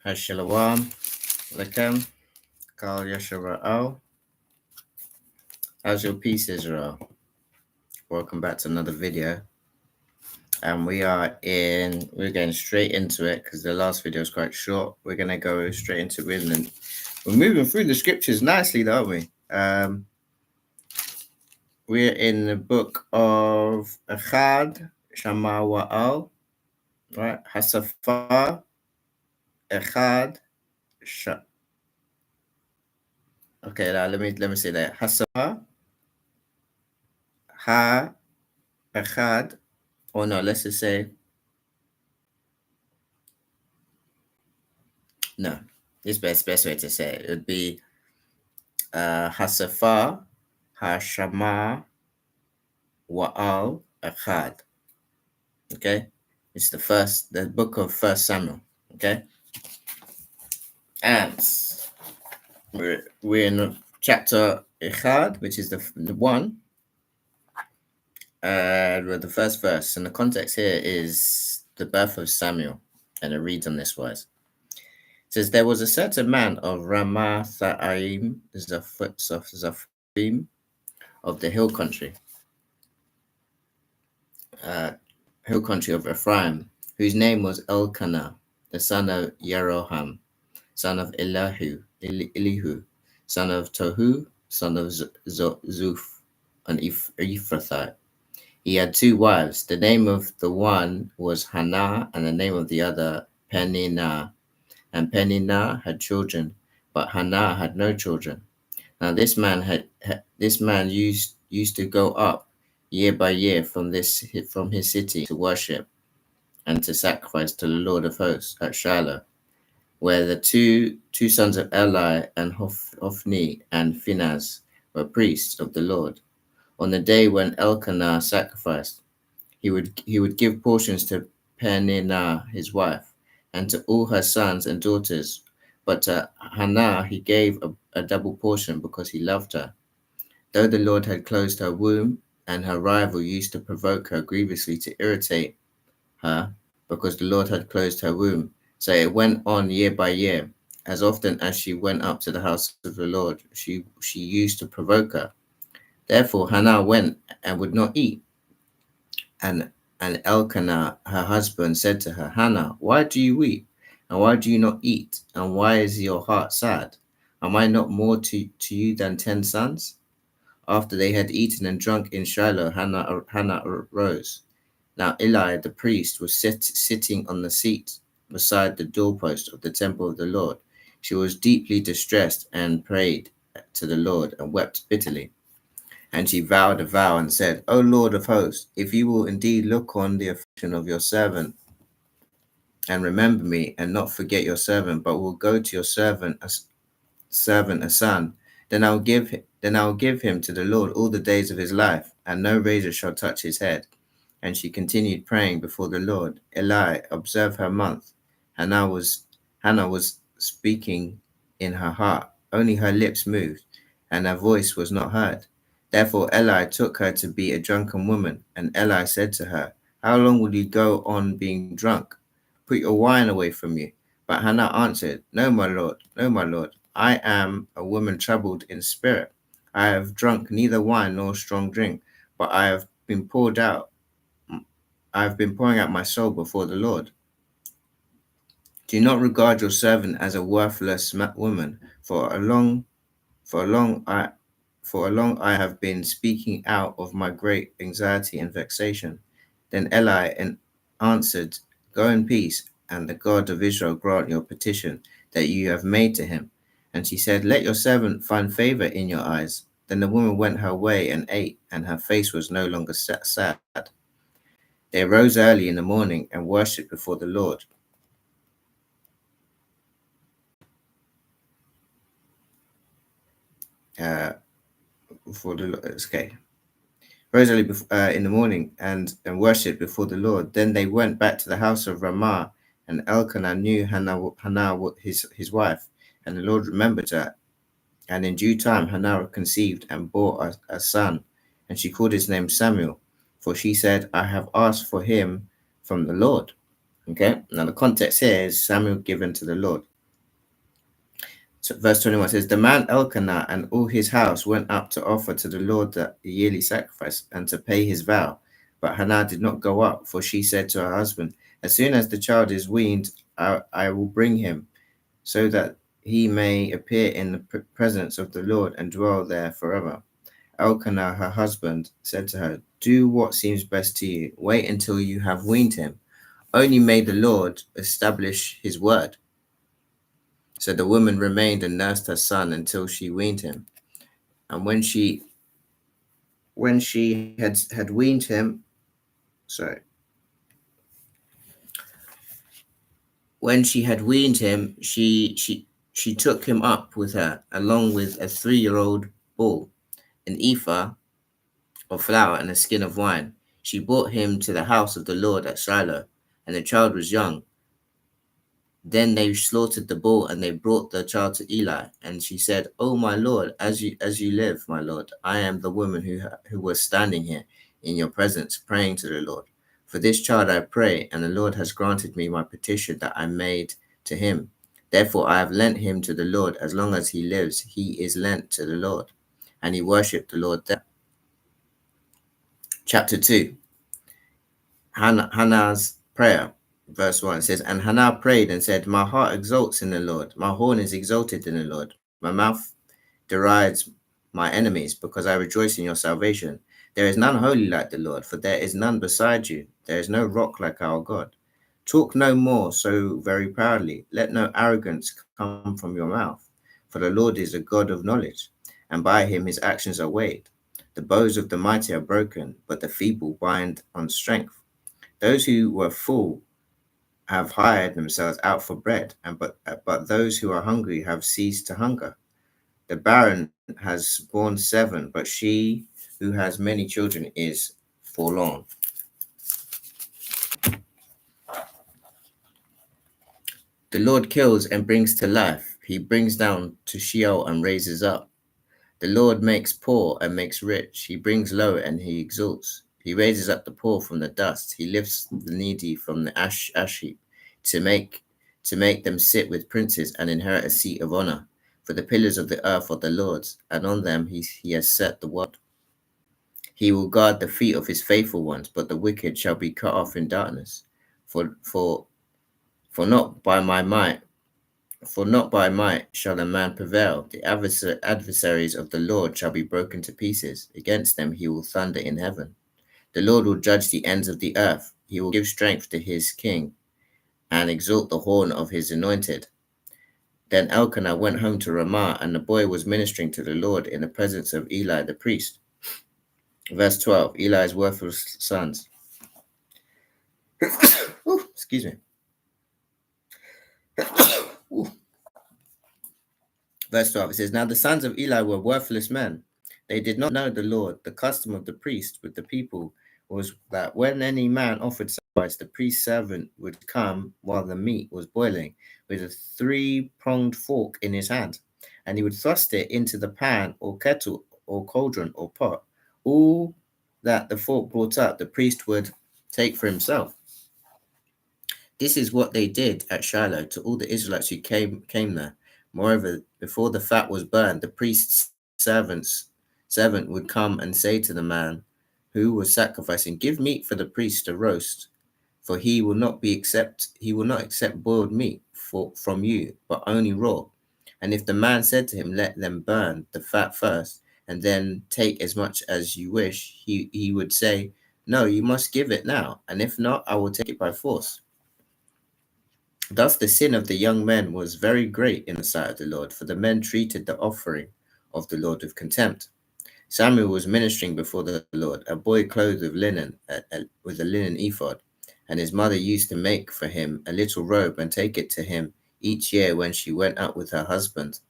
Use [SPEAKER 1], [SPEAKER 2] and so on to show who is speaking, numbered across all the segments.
[SPEAKER 1] Shalom, Lakem, Kal Yashara'al. How's your peace, Israel? Welcome back to another video. And we're getting straight into it because the last video is quite short. We're going to go straight into it. And we're moving through the scriptures nicely, aren't we? We're in the book of Echad, Shama Wa'al, right? Hasafa, Echad, Okay, now let me say that. Hasafa, Ha, Echad, or no, let's just say, no, this best way to say it would be Hasafa, Hashama, Wa'al, Echad. Okay, it's the book of First Samuel. Okay, and we're in chapter Echad, which is the one, with the first verse, and the context here is the birth of Samuel, and it reads on this wise. It says, there was a certain man of Ramathaim, Zaphim, of the hill country of Ephraim, whose name was Elkanah, the son of Yeroham, son of Elihu, son of Tohu, son of Zuph, an Ephrathite. He had two wives. The name of the one was Hannah, and the name of the other Peninnah. And Peninnah had children, but Hannah had no children. Now this man used to go up year by year from his city to worship and to sacrifice to the Lord of hosts at Shiloh, where the two sons of Eli and Hophni and Phinehas were priests of the Lord. On the day when Elkanah sacrificed, he would give portions to Peninnah his wife, and to all her sons and daughters, but to Hannah he gave a double portion because he loved her. Though the Lord had closed her womb, and her rival used to provoke her grievously to irritate her, because the Lord had closed her womb. So it went on year by year. As often as she went up to the house of the Lord, she used to provoke her. Therefore Hannah went and would not eat. And Elkanah, her husband, said to her, Hannah, why do you weep? And why do you not eat? And why is your heart sad? Am I not more to you than 10 sons? After they had eaten and drunk in Shiloh, Hannah arose. Now Eli the priest was sitting on the seat beside the doorpost of the temple of the Lord. She was deeply distressed and prayed to the Lord and wept bitterly. And she vowed a vow and said, O Lord of hosts, if you will indeed look on the affliction of your servant and remember me and not forget your servant, but will go to your servant a son, then I will give him to the Lord all the days of his life, and no razor shall touch his head. And she continued praying before the Lord. Eli observed her month. Hannah was speaking in her heart. Only her lips moved, and her voice was not heard. Therefore Eli took her to be a drunken woman, and Eli said to her, How long will you go on being drunk? Put your wine away from you. But Hannah answered, No, my Lord, I am a woman troubled in spirit. I have drunk neither wine nor strong drink, but I have been pouring out my soul before the Lord. Do not regard your servant as a worthless woman, for a long I have been speaking out of my great anxiety and vexation. Then Eli answered, Go in peace, and the God of Israel grant your petition that you have made to him. And she said, Let your servant find favor in your eyes. Then the woman went her way and ate, and her face was no longer sad. They arose early in the morning and worshipped before the Lord. Rose early in the morning and worshipped before the Lord. Then they went back to the house of Ramah, and Elkanah knew Hannah his wife, and the Lord remembered her. And in due time Hannah conceived and bore a son, and she called his name Samuel, for she said, I have asked for him from the Lord. Okay, now the context here is Samuel given to the Lord. So verse 21 says, the man Elkanah and all his house went up to offer to the Lord the yearly sacrifice and to pay his vow. But Hannah did not go up, for she said to her husband, as soon as the child is weaned, I will bring him, so that he may appear in the presence of the Lord and dwell there forever. Elkanah, her husband, said to her, do what seems best to you. Wait until you have weaned him. Only may the Lord establish his word. So the woman remained and nursed her son until she weaned him. And when she had weaned him, sorry, when she had weaned him, she took him up with her, along with a 3-year-old bull, an ephah of flour, and a skin of wine. She brought him to the house of the Lord at Shiloh, and the child was young. Then they slaughtered the bull, and they brought the child to Eli. And she said, "Oh my lord, as you live, my lord, I am the woman who was standing here in your presence, praying to the Lord. For this child I pray, and the Lord has granted me my petition that I made to him. Therefore I have lent him to the Lord. As long as he lives, he is lent to the Lord." And he worshipped the Lord there. Chapter 2. Hannah's prayer. Verse 1 says, and Hannah prayed and said, my heart exalts in the Lord. My horn is exalted in the Lord. My mouth derides my enemies, because I rejoice in your salvation. There is none holy like the Lord, for there is none beside you. There is no rock like our God. Talk no more so very proudly. Let no arrogance come from your mouth. For the Lord is a God of knowledge, and by him his actions are weighed. The bows of the mighty are broken, but the feeble bind on strength. Those who were full have hired themselves out for bread, but those who are hungry have ceased to hunger. The barren has borne 7, but she who has many children is forlorn. The Lord kills and brings to life. He brings down to Sheol and raises up. The Lord makes poor and makes rich. He brings low and he exalts. He raises up the poor from the dust. He lifts the needy from the ash heap to make them sit with princes and inherit a seat of honor. For the pillars of the earth are the Lord's, and on them he has set the world. He will guard the feet of his faithful ones, but the wicked shall be cut off in darkness. For for not by my might For not by might shall a man prevail. The adversaries of the Lord shall be broken to pieces. Against them he will thunder in heaven. The Lord will judge the ends of the earth. He will give strength to his king and exalt the horn of his anointed. Then Elkanah went home to Ramah, and the boy was ministering to the Lord in the presence of Eli the priest. Verse 12, Eli's worthless sons. Ooh, excuse me. Ooh. Verse 12, it says, now the sons of Eli were worthless men. They did not know the Lord. The custom of the priest with the people was that when any man offered sacrifice, the priest's servant would come while the meat was boiling with a 3-pronged fork in his hand, and he would thrust it into the pan or kettle or cauldron or pot. All that the fork brought up, the priest would take for himself. This is what they did at Shiloh to all the Israelites who came there. Moreover, before the fat was burned, the priest's servant would come and say to the man who was sacrificing, give meat for the priest to roast, for he will not accept boiled meat from you, but only raw. And if the man said to him, let them burn the fat first, and then take as much as you wish, he would say, no, you must give it now, and if not, I will take it by force. Thus the sin of the young men was very great in the sight of the Lord, for the men treated the offering of the Lord with contempt. Samuel was ministering before the Lord, a boy clothed with linen, with a linen ephod, and his mother used to make for him a little robe and take it to him each year when she went up with her husband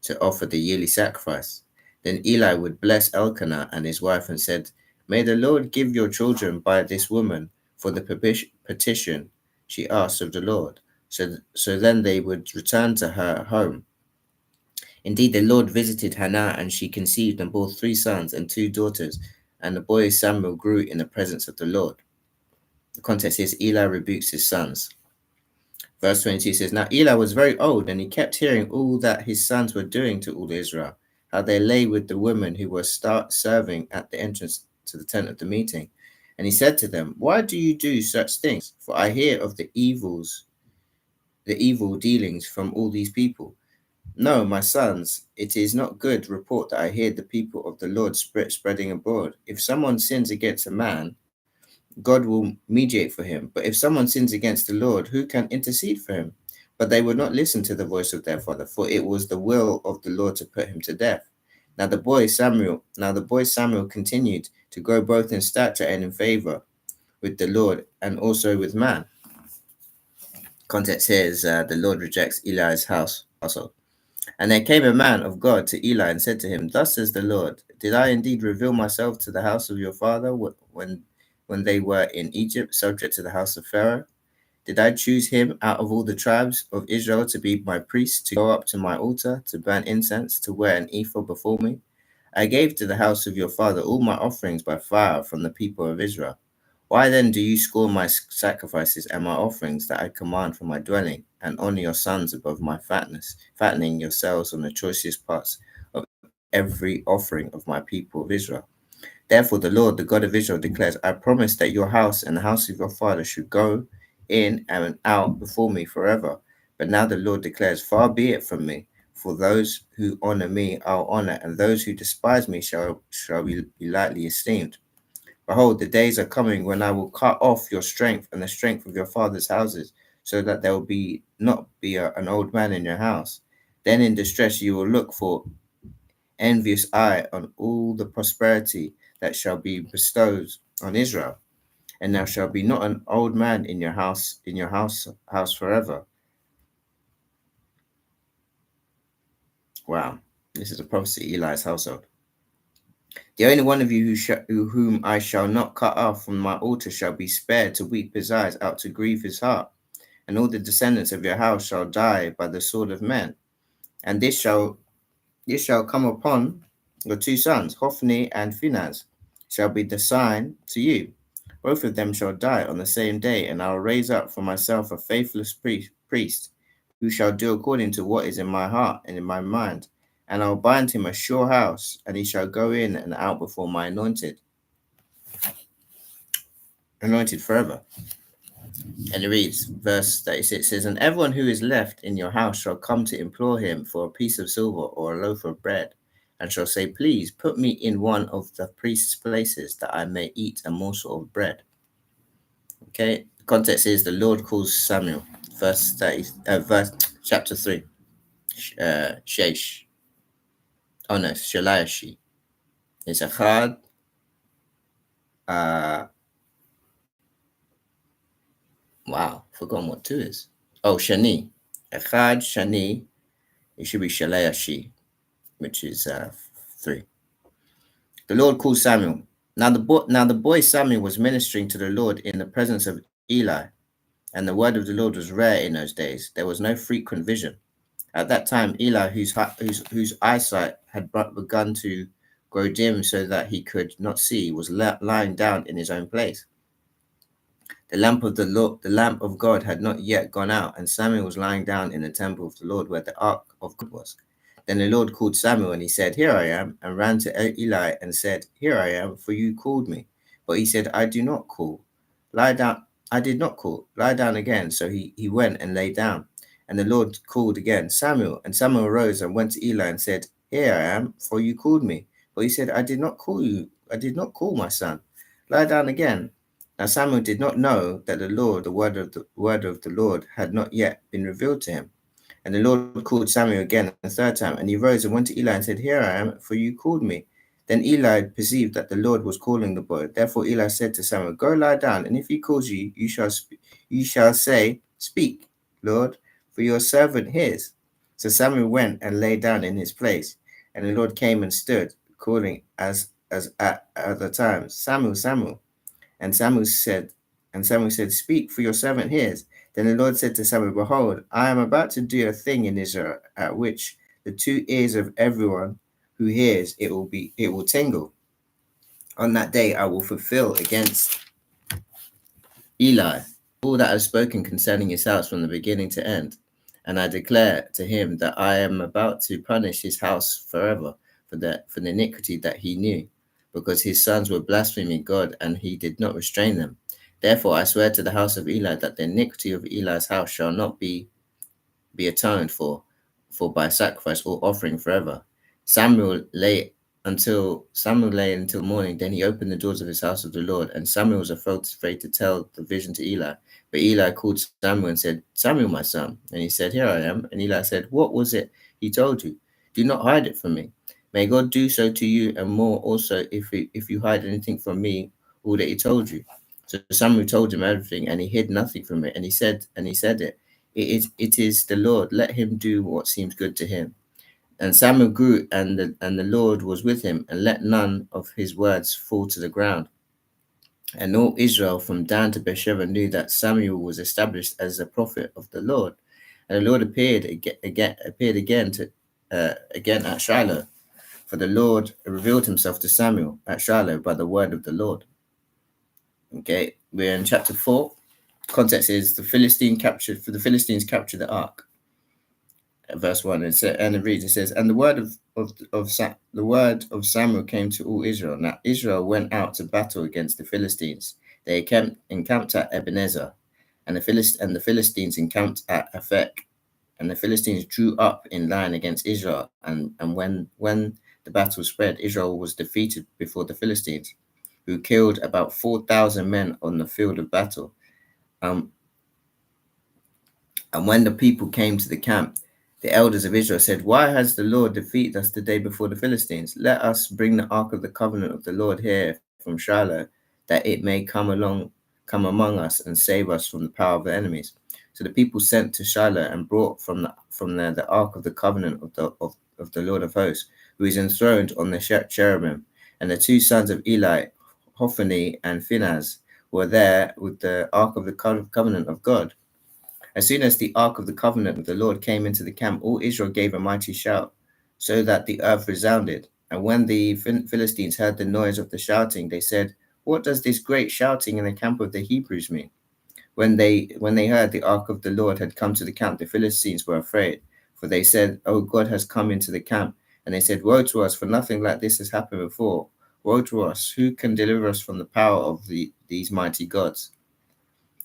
[SPEAKER 1] to offer the yearly sacrifice. Then Eli would bless Elkanah and his wife and said, may the Lord give your children by this woman for the petition she asked of the Lord. So then they would return to her home. Indeed, the Lord visited Hannah, and she conceived and bore 3 sons and 2 daughters, and the boy Samuel grew in the presence of the Lord. The context is Eli rebukes his sons. Verse 22 says, Now Eli was very old, and he kept hearing all that his sons were doing to all Israel, how they lay with the women who were serving at the entrance to the tent of the meeting. And he said to them, Why do you do such things? For I hear of the evil dealings from all these people. No, my sons, it is not good report that I hear the people of the Lord spreading abroad. If someone sins against a man, God will mediate for him. But if someone sins against the Lord, who can intercede for him? But they would not listen to the voice of their father, for it was the will of the Lord to put him to death. Now the boy Samuel continued to grow both in stature and in favor with the Lord and also with man. Context here is the Lord rejects Eli's household. And there came a man of God to Eli and said to him, Thus says the Lord, did I indeed reveal myself to the house of your father when they were in Egypt, subject to the house of Pharaoh? Did I choose him out of all the tribes of Israel to be my priest, to go up to my altar, to burn incense, to wear an ephod before me? I gave to the house of your father all my offerings by fire from the people of Israel. Why then do you scorn my sacrifices and my offerings that I command for my dwelling, and honor your sons above my fatness, fattening yourselves on the choicest parts of every offering of my people of Israel? Therefore, the Lord, the God of Israel, declares, I promise that your house and the house of your father should go in and out before me forever. But now the Lord declares, Far be it from me. For those who honor me I'll honor, and those who despise me shall be lightly esteemed. Behold, the days are coming when I will cut off your strength and the strength of your father's houses, so that there will not be an old man in your house. Then in distress you will look for envious eye on all the prosperity that shall be bestowed on Israel, and there shall be not an old man in your house forever. Wow, this is a prophecy, Eli's household. The only one of you whom I shall not cut off from my altar shall be spared to weep his eyes out to grieve his heart, and all the descendants of your house shall die by the sword of men. And this shall come upon your two sons, Hophni and Phinehas, shall be the sign to you. Both of them shall die on the same day, and I will raise up for myself a faithless priest, who shall do according to what is in my heart and in my mind. And I will bind him a sure house, and he shall go in and out before my anointed forever. And it reads, verse 36 says, And everyone who is left in your house shall come to implore him for a piece of silver or a loaf of bread, and shall say, Please put me in one of the priest's places, that I may eat a morsel of bread. Okay, the context is the Lord calls Samuel, verse chapter 3, Shesh. Oh no, Shaliashi. It's Achad, wow, forgotten what 2 is. Oh, Shani. Echad, Shani, it should be Shaliashi, which is 3. The Lord called Samuel. Now the boy Samuel was ministering to the Lord in the presence of Eli, and the word of the Lord was rare in those days. There was no frequent vision. At that time, Eli, whose eyesight had begun to grow dim so that he could not see, was lying down in his own place. The lamp of God had not yet gone out, and Samuel was lying down in the temple of the Lord where the ark of God was. Then the Lord called Samuel, and he said, Here I am, and ran to Eli and said, Here I am, for you called me. But he said, I do not call. Lie down. I did not call. Lie down again. So he went and lay down. And the Lord called again, Samuel. And Samuel arose and went to Eli and said, Here I am, for you called me. But he said, I did not call you. I did not call my son. Lie down again. Now Samuel did not know that the word of the Lord, had not yet been revealed to him. And the Lord called Samuel again the third time, and he rose and went to Eli and said, Here I am, for you called me. Then Eli perceived that the Lord was calling the boy. Therefore Eli said to Samuel, Go lie down, and if he calls you, you shall say, Speak, Lord, for your servant hears. So Samuel went and lay down in his place, and the Lord came and stood, calling as at other times, Samuel, Samuel. And Samuel said, Speak, for your servant hears. Then the Lord said to Samuel, Behold, I am about to do a thing in Israel, at which the 2 ears of everyone who hears it will tingle. On that day I will fulfill against Eli all that I've spoken concerning his house from the beginning to end. And I declare to him that I am about to punish his house forever for the iniquity that he knew, because his sons were blaspheming God, and he did not restrain them. Therefore I swear to the house of Eli that the iniquity of Eli's house shall not be atoned for by sacrifice or offering forever. Samuel lay until morning. Then he opened the doors of his house of the Lord, and Samuel was afraid to tell the vision to Eli. But Eli called Samuel and said, Samuel, my son. And he said, Here I am. And Eli said, What was it he told you? Do not hide it from me. May God do so to you and more also if you hide anything from me, all that he told you. So Samuel told him everything, and he hid nothing from it. And he said it is the Lord. Let him do what seems good to him. And Samuel grew, and the Lord was with him, and let none of his words fall to the ground. And all Israel from Dan to Beersheba knew that Samuel was established as a prophet of the Lord. And the Lord appeared again at Shiloh, for the Lord revealed himself to Samuel at Shiloh by the word of the Lord. Okay, we're in chapter 4. Context is the Philistines capture the ark. Verse 1, and it reads, it says, and the word of Samuel came to all Israel. Now Israel went out to battle against the Philistines. They encamped at Ebenezer, and the Philistines encamped at Aphek. And the Philistines drew up in line against Israel, and when the battle spread, Israel was defeated before the Philistines, who killed about 4,000 men on the field of battle. And when the people came to the camp, the elders of Israel said, Why has the Lord defeated us the day before the Philistines? Let us bring the ark of the covenant of the Lord here from Shiloh, that it may come among us and save us from the power of the enemies. So the people sent to Shiloh and brought from there the ark of the covenant of the Lord of hosts, who is enthroned on the cherubim. And the two sons of Eli, Hophni and Phinehas, were there with the ark of the covenant of God. As soon as the ark of the covenant of the Lord came into the camp, all Israel gave a mighty shout, so that the earth resounded. And when the Philistines heard the noise of the shouting, they said, What does this great shouting in the camp of the Hebrews mean? When they heard the ark of the Lord had come to the camp, the Philistines were afraid, for they said, Oh, God has come into the camp. And they said, Woe to us, for nothing like this has happened before. Woe to us, who can deliver us from the power of these mighty gods?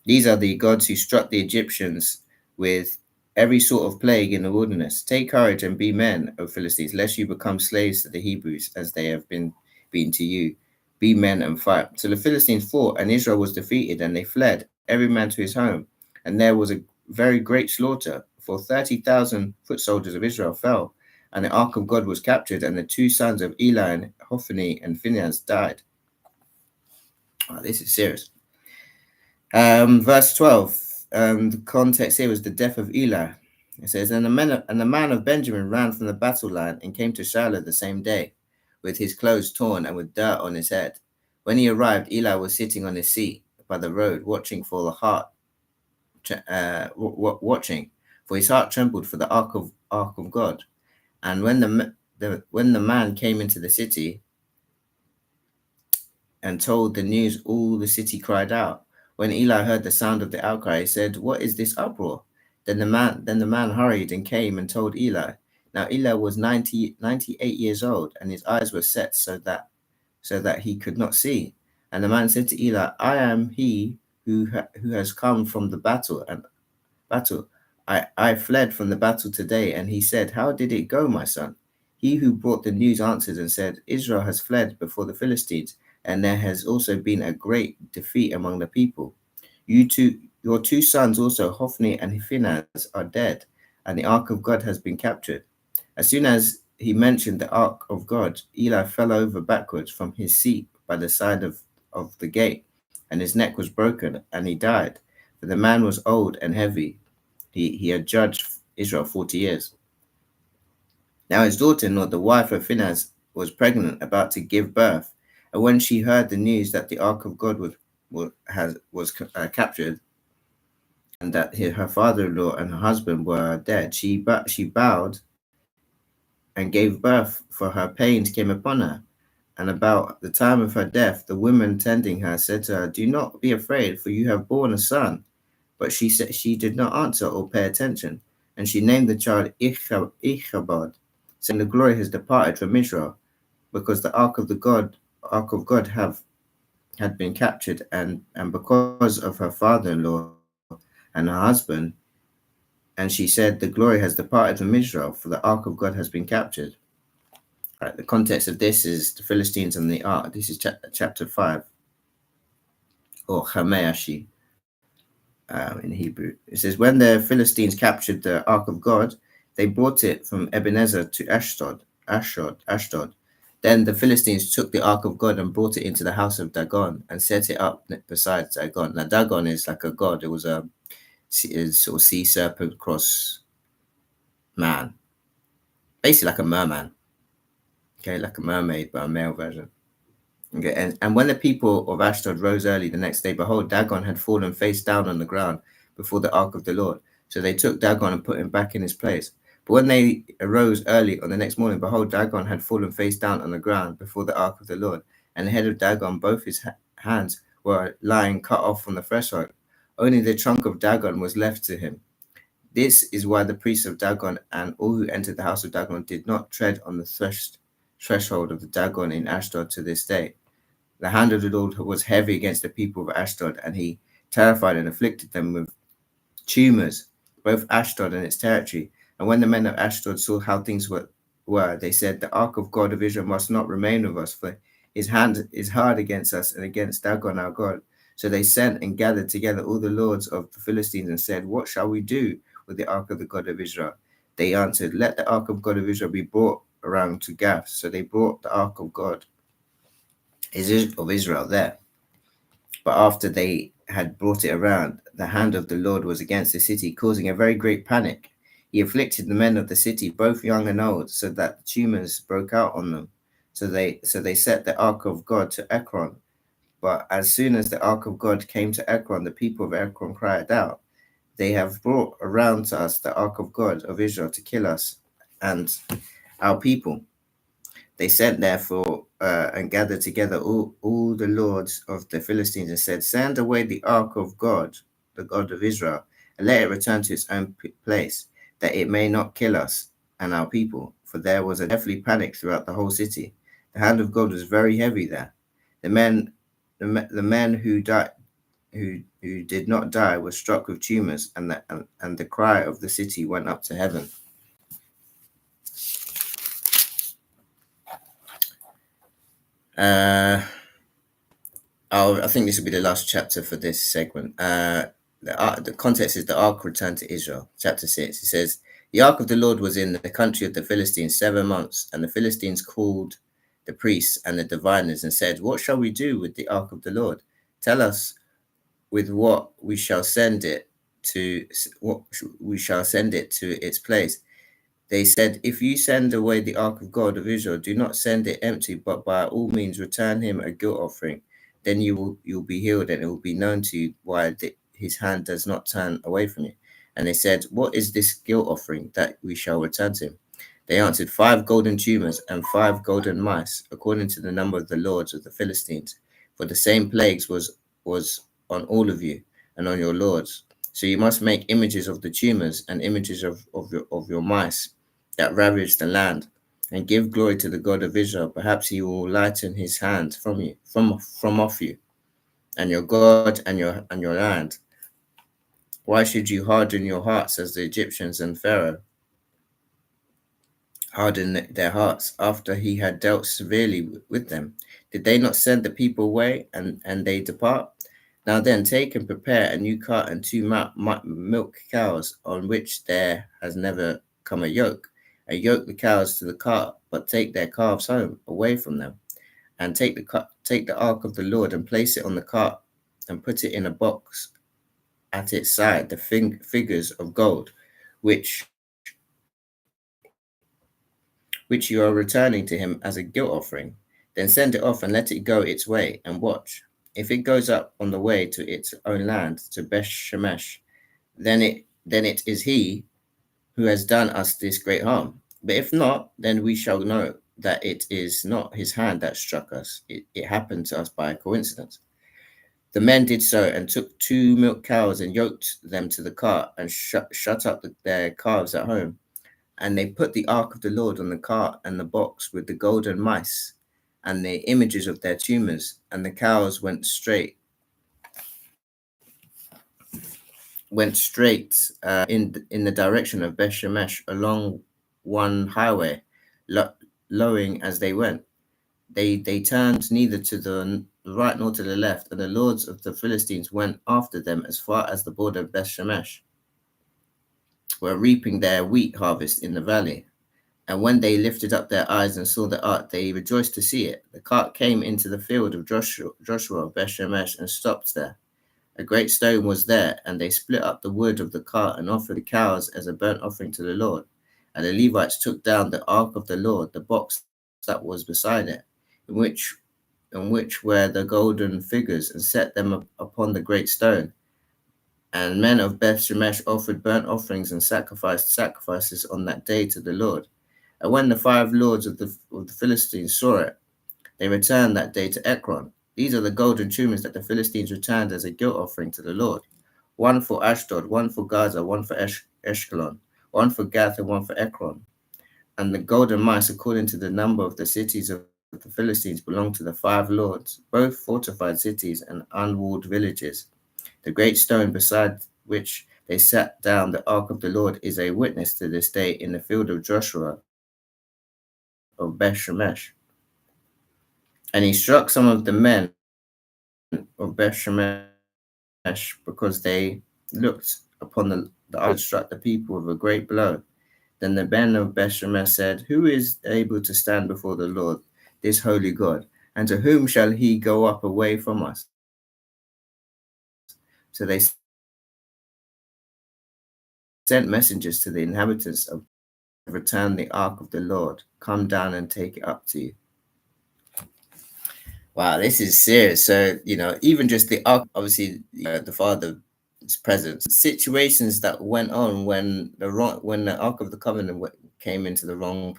[SPEAKER 1] These are the gods who struck the Egyptians with every sort of plague in the wilderness. Take courage and be men, O Philistines, lest you become slaves to the Hebrews, as they have been to you. Be men and fight. So the Philistines fought, and Israel was defeated, and they fled, every man to his home. And there was a very great slaughter, for 30,000 foot soldiers of Israel fell, and the ark of God was captured, and the two sons of Eli, and Hophni and Phinehas, died. Oh, this is serious. Verse 12, the context here was the death of Eli. It says, and the man of Benjamin ran from the battle line and came to Shiloh the same day, with his clothes torn and with dirt on his head. When he arrived, Eli was sitting on his seat by the road, watching, for his heart trembled for the ark of God. And when the man came into the city and told the news, all the city cried out. When Eli heard the sound of the outcry, he said, What is this uproar? Then the man hurried and came and told Eli. Now Eli was 98 years old, and his eyes were set so that he could not see. And the man said to Eli, I am he who has come from the battle. I fled from the battle today. And he said, How did it go, my son? He who brought the news answered and said, Israel has fled before the Philistines, and there has also been a great defeat among the people. Your two sons also, Hophni and Phinehas, are dead, and the ark of God has been captured. As soon as he mentioned the ark of God, Eli fell over backwards from his seat by the side of the gate, and his neck was broken, and he died. For the man was old and heavy. He had judged Israel 40 years. Now his daughter-in-law, the wife of Phinehas, was pregnant, about to give birth. And when she heard the news that the ark of God was captured, and that her father-in-law and her husband were dead, she bowed and gave birth, for her pains came upon her. And about the time of her death, the women tending her said to her, Do not be afraid, for you have borne a son. But she said she did not answer or pay attention, and she named the child Ichabod, saying, "The glory has departed from Israel, because the ark of God had been captured, and because of her father-in-law and her husband." And she said, "The glory has departed from Israel, for the ark of God has been captured." Right, the context of this is the Philistines and the ark. This is chapter 5, or Chameashi in Hebrew. It says, "When the Philistines captured the ark of God, they brought it from Ebenezer to Ashdod. Then the Philistines took the ark of God and brought it into the house of Dagon and set it up beside Dagon." Now, Dagon is like a god. It was a sort of sea serpent cross man, basically like a merman. Okay, like a mermaid, but a male version. Okay, and when the people of Ashdod rose early the next day, behold, Dagon had fallen face down on the ground before the ark of the Lord. So they took Dagon and put him back in his place. But when they arose early on the next morning, behold, Dagon had fallen face down on the ground before the ark of the Lord. And the head of Dagon, both his hands, were lying cut off from the threshold. Only the trunk of Dagon was left to him. This is why the priests of Dagon and all who entered the house of Dagon did not tread on the threshold of the Dagon in Ashdod to this day. The hand of the Lord was heavy against the people of Ashdod, and he terrified and afflicted them with tumors, both Ashdod and its territory. And when the men of Ashdod saw how things were, they said, "The ark of God of Israel must not remain with us, for his hand is hard against us and against Dagon our God." So they sent and gathered together all the lords of the Philistines and said, "What shall we do with the ark of the God of Israel?" They answered, "Let the ark of God of Israel be brought around to Gath." So they brought the ark of God of Israel there. But after they had brought it around, the hand of the Lord was against the city, causing a very great panic. He afflicted the men of the city, both young and old, so that the tumors broke out on them. So they set the ark of God to Ekron. But as soon as the ark of God came to Ekron, the people of Ekron cried out, "They have brought around to us the ark of God of Israel to kill us and our people." They sent therefore and gathered together all the lords of the Philistines and said, "Send away the ark of God, the God of Israel, and let it return to its own place, that it may not kill us and our people." For there was a deathly panic throughout the whole city. The hand of God was very heavy there. The men who died, who did not die, were struck with tumors, and the cry of the city went up to heaven. I think this will be the last chapter for this segment. The context is the ark returned to Israel. Chapter 6. It says, "The ark of the Lord was in the country of the Philistines 7 months, and the Philistines called the priests and the diviners and said, 'What shall we do with the ark of the Lord? Tell us with what we shall send it to its place.' They said, 'If you send away the ark of God of Israel, do not send it empty, but by all means return him a guilt offering. Then you'll be healed, and it will be known to you why his hand does not turn away from you.' And they said, 'What is this guilt offering that we shall return to him?' They answered, 5 golden tumors and 5 golden mice, according to the number of the lords of the Philistines. For the same plagues was on all of you and on your lords. So you must make images of the tumors and images of your mice that ravage the land, and give glory to the God of Israel. Perhaps he will lighten his hand from off you, and your God and your land. Why should you harden your hearts as the Egyptians and Pharaoh hardened their hearts after he had dealt severely with them? Did they not send the people away and they depart? Now then, take and prepare a new cart and 2 milk cows on which there has never come a yoke. And yoke the cows to the cart, but take their calves home away from them. And take the ark of the Lord and place it on the cart, and put it in a box at its side, the figures of gold, which you are returning to him as a guilt offering. Then send it off and let it go its way, and watch. If it goes up on the way to its own land, to Beth Shemesh, then it is he who has done us this great harm. But if not, then we shall know that it is not his hand that struck us. It happened to us by coincidence." The men did so and took 2 milk cows and yoked them to the cart and shut up their calves at home. And they put the ark of the Lord on the cart and the box with the golden mice and the images of their tumors. And the cows went straight in the direction of Beth Shemesh along one highway, lowing as they went. They turned neither to the right nor to the left, and the lords of the Philistines went after them as far as the border of Beth Shemesh, were reaping their wheat harvest in the valley. And when they lifted up their eyes and saw the ark, they rejoiced to see it. The cart came into the field of Joshua of Beth Shemesh and stopped there. A great stone was there, and they split up the wood of the cart and offered the cows as a burnt offering to the Lord. And the Levites took down the ark of the Lord, the box that was beside it, in which were the golden figures, and set them upon the great stone. And men of Beth Shemesh offered burnt offerings and sacrificed sacrifices on that day to the Lord. And when the 5 lords of the Philistines saw it, they returned that day to Ekron. These are the golden tumors that the Philistines returned as a guilt offering to the Lord. 1 for Ashdod, 1 for Gaza, 1 for Ashkelon, 1 for Gath, and 1 for Ekron. And the golden mice, according to the number of the cities of the Philistines, belonged to the 5 lords, both fortified cities and unwalled villages. The great stone beside which they sat down the ark of the Lord is a witness to this day in the field of Joshua of Beth Shemesh. And he struck some of the men of Beth Shemesh because they looked upon the ark, struck the people with a great blow. Then the men of Beth Shemesh said, "Who is able to stand before the Lord, this holy God? And to whom shall he go up away from us?" So they sent messengers to the inhabitants of return the ark of the Lord. Come down and take it up to you. Wow, this is serious. So, even just the ark, obviously, the Father's presence, situations that went on when the Ark of the Covenant came into the wrong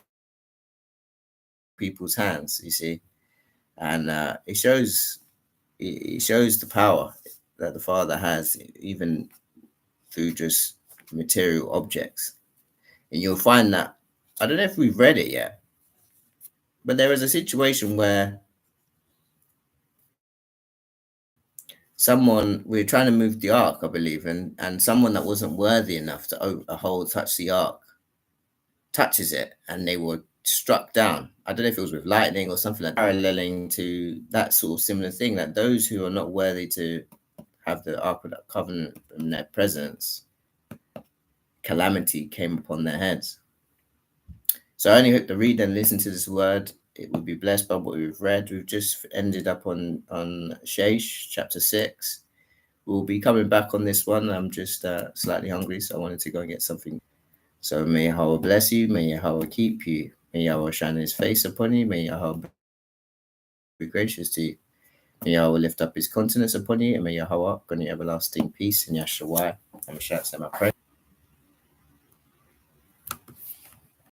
[SPEAKER 1] people's hands, you see. And it shows the power that the Father has, even through just material objects. And you'll find that, I don't know if we've read it yet, but there was a situation where we were trying to move the ark, I believe, and someone that wasn't worthy enough to touch the ark touches it, and they were struck down. I don't know if it was with lightning or something like that, paralleling to that sort of similar thing, that those who are not worthy to have the Ark of the Covenant in their presence, calamity came upon their heads. So I only hope to read and listen to this word. It will be blessed by what we've read. We've just ended up on Shesh, chapter 6. We'll be coming back on this one. I'm just slightly hungry, so I wanted to go and get something. So may Yahweh bless you. May Yahweh keep you. May Yahweh shine his face upon you. May Yahweh be gracious to you. May Yahweh lift up his countenance upon you. And may Yahweh grant you everlasting peace in Yahshua. I'm sure I pray.